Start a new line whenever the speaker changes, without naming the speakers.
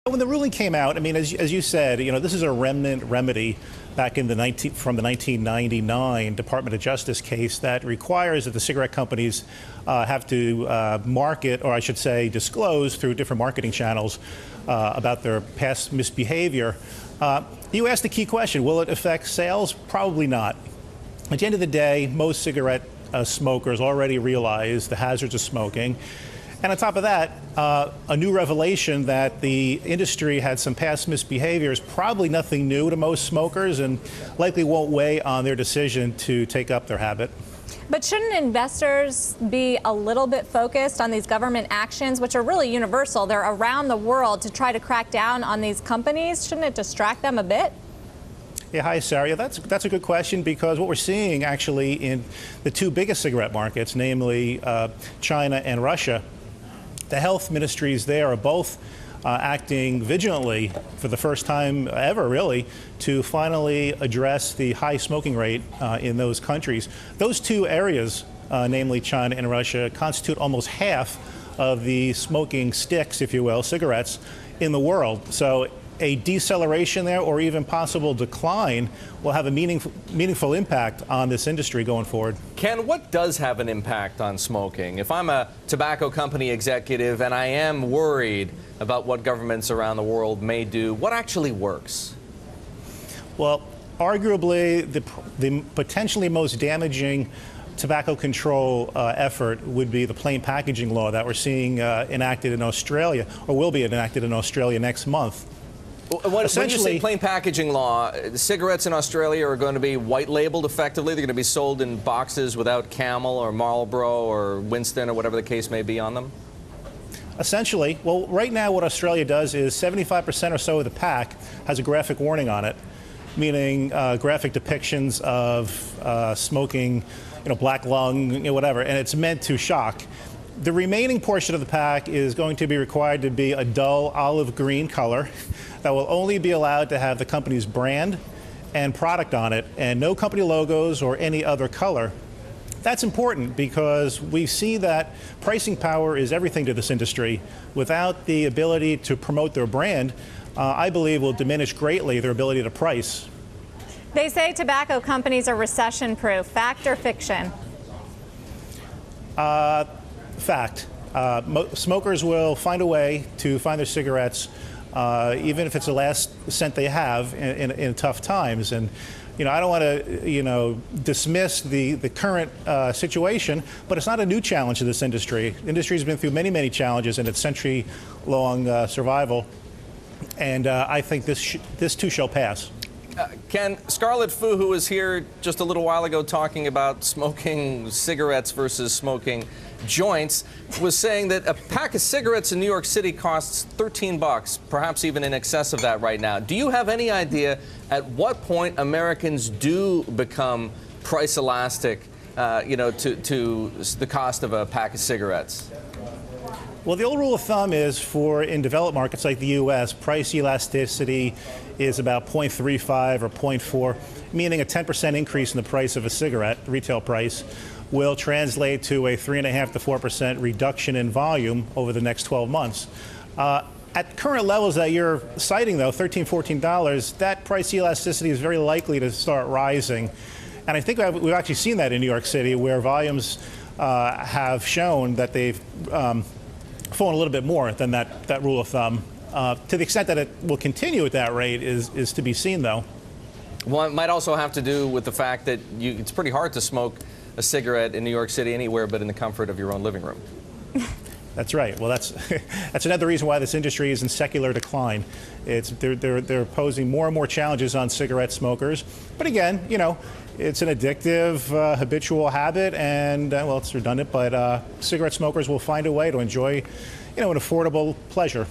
When the ruling came out, I mean, as you said, this is a remnant remedy back in from the 1999 Department of Justice case that requires that the cigarette companies have to market, or I should say disclose through different marketing channels about their past misbehavior. You asked the key question, will it affect sales? Probably not. At the end of the day, most cigarette smokers already realize the hazards of smoking. And on top of that, a new revelation that the industry had some past misbehavior is probably nothing new to most smokers and likely won't weigh on their decision to take up their habit.
But shouldn't investors be a little bit focused on these government actions, which are really universal? They're around the world to try to crack down on these companies. Shouldn't it distract them a bit?
Yeah, hi, Sarah. Yeah, that's a good question, because what we're seeing actually in the two biggest cigarette markets, namely China and Russia, the health ministries there are both acting vigilantly for the first time ever, really, to finally address the high smoking rate in those countries. Those two areas, namely China and Russia, constitute almost half of the smoking sticks, if you will, cigarettes in the world. So a deceleration there, or even possible decline, will have a meaningful impact on this industry going forward.
Ken, what does have an impact on smoking? If I'm a tobacco company executive and I am worried about what governments around the world may do, what actually works?
Well, arguably, the potentially most damaging tobacco control effort would be the plain packaging law that we're seeing enacted in Australia, or will be enacted in Australia next month.
When you say plain packaging law, cigarettes in Australia are going to be white labeled effectively. They're going to be sold in boxes without Camel or Marlboro or Winston or whatever the case may be on them?
Essentially. Well, right now what Australia does is 75% or so of the pack has a graphic warning on it, meaning graphic depictions of smoking, black lung, whatever, and it's meant to shock. The remaining portion of the pack is going to be required to be a dull olive green color that will only be allowed to have the company's brand and product on it, and no company logos or any other color. That's important because we see that pricing power is everything to this industry. Without the ability to promote their brand, I believe will diminish greatly their ability to price.
They say tobacco companies are recession-proof. Fact or fiction?
Fact. Smokers will find a way to find their cigarettes, even if it's the last cent they have in tough times. And I don't want to dismiss the current situation, but it's not a new challenge to this industry. The industry has been through many challenges in its century-long survival, and I think this too shall pass.
Ken, Scarlett Fu, who was here just a little while ago talking about smoking cigarettes versus smoking joints, was saying that a pack of cigarettes in New York City costs $13, perhaps even in excess of that right now. Do you have any idea at what point Americans do become price elastic, to the cost of a pack of cigarettes?
Well, the old rule of thumb is in developed markets like the U.S., price elasticity is about 0.35 or 0.4, meaning a 10% increase in the price of a cigarette, retail price, will translate to a 3.5% to 4% reduction in volume over the next 12 months. At current levels that you're citing, though, $13, $14, that price elasticity is very likely to start rising. And I think we've actually seen that in New York City, where volumes have shown that they've fallen a little bit more than that rule of thumb. To the extent that it will continue at that rate is to be seen, though.
Well, it might also have to do with the fact that it's pretty hard to smoke a cigarette in New York City anywhere but in the comfort of your own living room.
That's right. Well, that's another reason why this industry is in secular decline. They're posing more and more challenges on cigarette smokers. But again, it's an addictive, habitual habit, and well, it's redundant. But cigarette smokers will find a way to enjoy, an affordable pleasure.